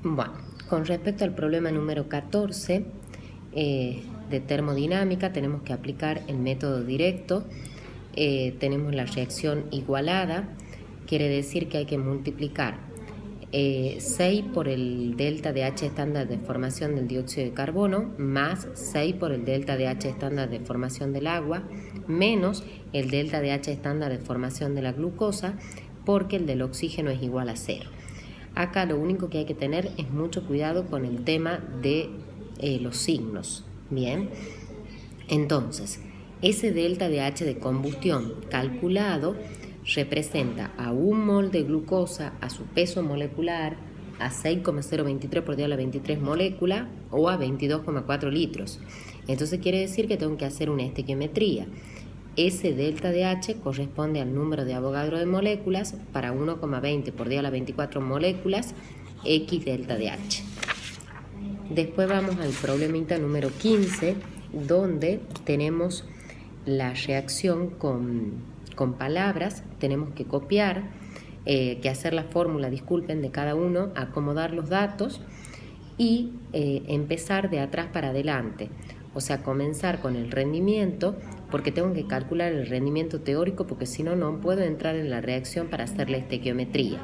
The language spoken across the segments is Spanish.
Bueno, con respecto al problema número 14 de termodinámica, tenemos que aplicar el método directo. Tenemos la reacción igualada, quiere decir que hay que multiplicar 6 por el delta de H estándar de formación del dióxido de carbono más 6 por el delta de H estándar de formación del agua menos el delta de H estándar de formación de la glucosa, porque el del oxígeno es igual a 0. Acá lo único que hay que tener es mucho cuidado con el tema de los signos. Bien, entonces ese delta de H de combustión calculado representa a 1 mol de glucosa, a su peso molecular, a 6,023 por 10 a la 23 moléculas o a 22,4 litros. Entonces quiere decir que tengo que hacer una estequiometría. Ese delta de H corresponde al número de Avogadro de moléculas para 1,20 por 10 a la 24 moléculas, X delta de H. Después vamos al problemita número 15, donde tenemos la reacción con palabras. Tenemos que copiar, que hacer la fórmula, disculpen, de cada uno, acomodar los datos y empezar de atrás para adelante. O sea, comenzar con el rendimiento, porque tengo que calcular el rendimiento teórico, porque si no, no puedo entrar en la reacción para hacer la estequiometría.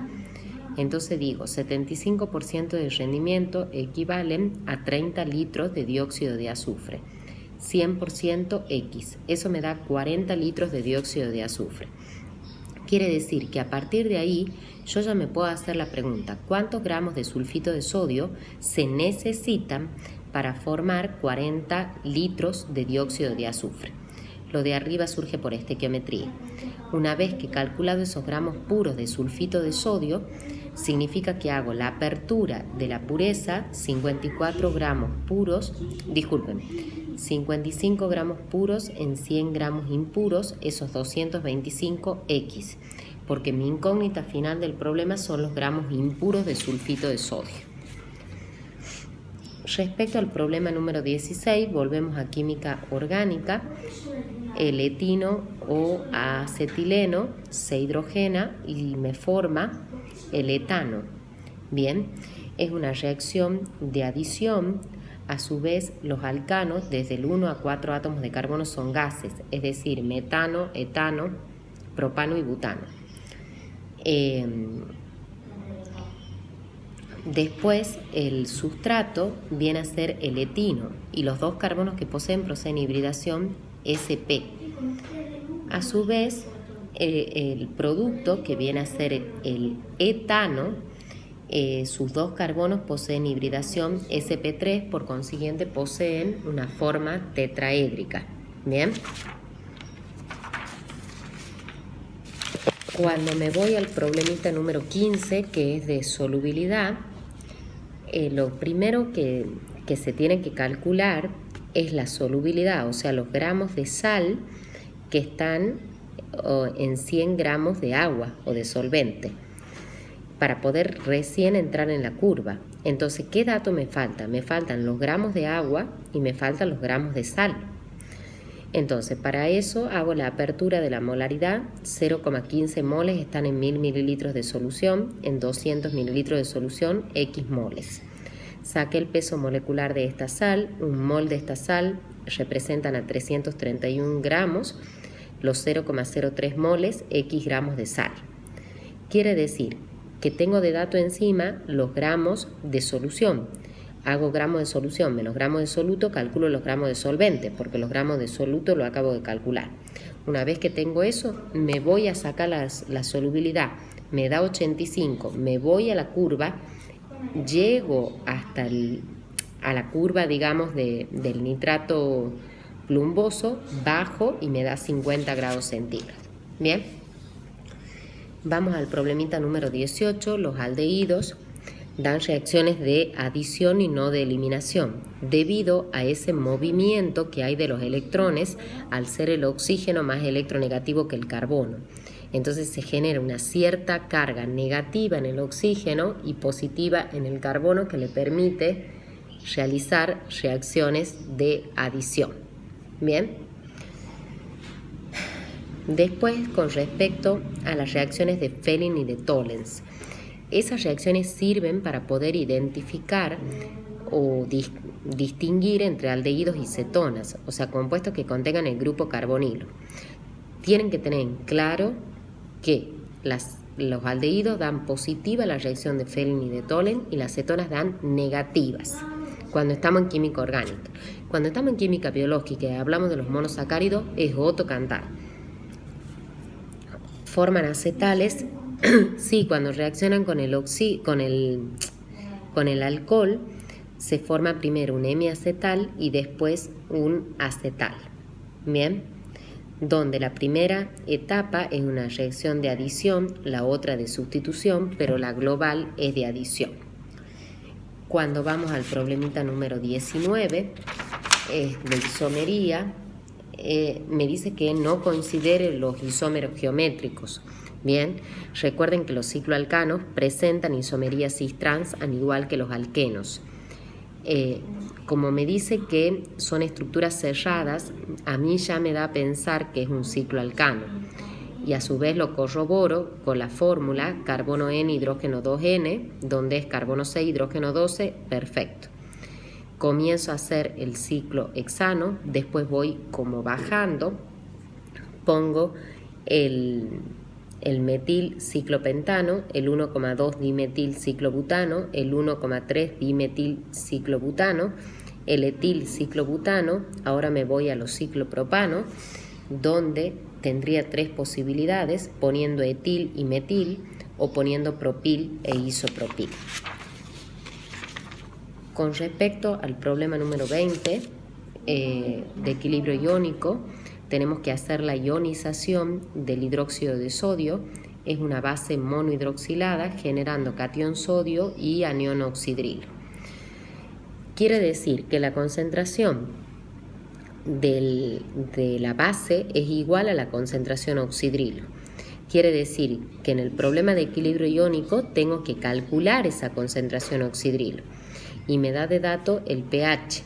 Entonces digo, 75% de rendimiento equivalen a 30 litros de dióxido de azufre. 100% X, eso me da 40 litros de dióxido de azufre. Quiere decir que a partir de ahí yo ya me puedo hacer la pregunta, ¿cuántos gramos de sulfito de sodio se necesitan para formar 40 litros de dióxido de azufre? Lo de arriba surge por estequiometría. Una vez que he calculado esos gramos puros de sulfito de sodio, significa que hago la apertura de la pureza, 55 gramos puros en 100 gramos impuros, esos 225X, porque mi incógnita final del problema son los gramos impuros de sulfito de sodio. Respecto al problema número 16, volvemos a química orgánica. El etino o acetileno se hidrogena y me forma el etano. Bien, es una reacción de adición. A su vez, los alcanos, desde el 1 a 4 átomos de carbono, son gases, es decir, metano, etano, propano y butano. Después, el sustrato viene a ser el etino y los dos carbonos que poseen proceden de hibridación sp. A su vez, el producto que viene a ser el etano, sus dos carbonos poseen hibridación sp3, por consiguiente poseen una forma tetraédrica. Bien. Cuando me voy al problemita número 15, que es de solubilidad, lo primero que se tiene que calcular es la solubilidad, o sea, los gramos de sal que están en 100 gramos de agua o de solvente, para poder recién entrar en la curva. Entonces, ¿qué dato me falta? Me faltan los gramos de agua y me faltan los gramos de sal. Entonces, para eso hago la apertura de la molaridad. 0,15 moles están en 1000 mililitros de solución, en 200 mililitros de solución, X moles. Saqué el peso molecular de esta sal. Un mol de esta sal representan a 331 gramos, los 0,03 moles, X gramos de sal. Quiere decir que tengo de dato encima los gramos de solución. Hago gramos de solución menos gramos de soluto, calculo los gramos de solvente, porque los gramos de soluto lo acabo de calcular. Una vez que tengo eso, me voy a sacar la solubilidad. Me da 85, me voy a la curva, llego hasta a la curva, digamos, del nitrato plumboso, bajo y me da 50 grados centígrados. Bien, vamos al problemita número 18, los aldehídos dan reacciones de adición y no de eliminación, debido a ese movimiento que hay de los electrones al ser el oxígeno más electronegativo que el carbono. Entonces se genera una cierta carga negativa en el oxígeno y positiva en el carbono que le permite realizar reacciones de adición. Bien. Después, con respecto a las reacciones de Fehling y de Tollens, esas reacciones sirven para poder identificar o distinguir entre aldehídos y cetonas, o sea, compuestos que contengan el grupo carbonilo. Tienen que tener en claro que los aldehídos dan positiva la reacción de Fehling y de Tholen y las cetonas dan negativas cuando estamos en química orgánica. Cuando estamos en química biológica y hablamos de los monosacáridos, es otro cantar. Forman acetales, sí, cuando reaccionan con el alcohol, se forma primero un hemiacetal y después un acetal. Bien, donde la primera etapa es una reacción de adición, la otra de sustitución, pero la global es de adición. Cuando vamos al problemita número 19, de isomería, me dice que no considere los isómeros geométricos. Bien, recuerden que los cicloalcanos presentan isomería cis-trans al igual que los alquenos. Como me dice que son estructuras cerradas, a mí ya me da a pensar que es un cicloalcano. Y a su vez lo corroboro con la fórmula carbono N, hidrógeno 2N, donde es carbono 6, hidrógeno 12, perfecto. Comienzo a hacer el ciclo hexano, después voy como bajando, pongo el metil ciclopentano, el 1,2 dimetil ciclobutano, el 1,3 dimetil ciclobutano, el etil ciclobutano. Ahora me voy a los ciclopropano, donde tendría tres posibilidades, poniendo etil y metil o poniendo propil e isopropil. Con respecto al problema número 20 de equilibrio iónico, tenemos que hacer la ionización del hidróxido de sodio. Es una base monohidroxilada generando catión sodio y anión oxidrilo. Quiere decir que la concentración de la base es igual a la concentración oxidrilo. Quiere decir que en el problema de equilibrio iónico tengo que calcular esa concentración oxidrilo y me da de dato el pH.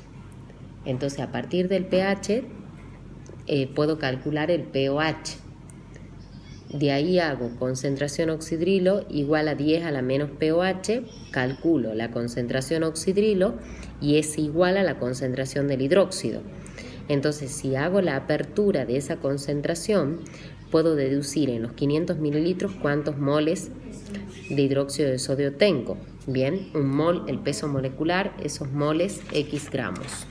Entonces, a partir del pH puedo calcular el pOH. De ahí hago concentración oxidrilo igual a 10 a la menos pOH, calculo la concentración oxidrilo y es igual a la concentración del hidróxido. Entonces, si hago la apertura de esa concentración, puedo deducir en los 500 mililitros cuántos moles de hidróxido de sodio tengo. Bien, un mol, el peso molecular, esos moles, X gramos.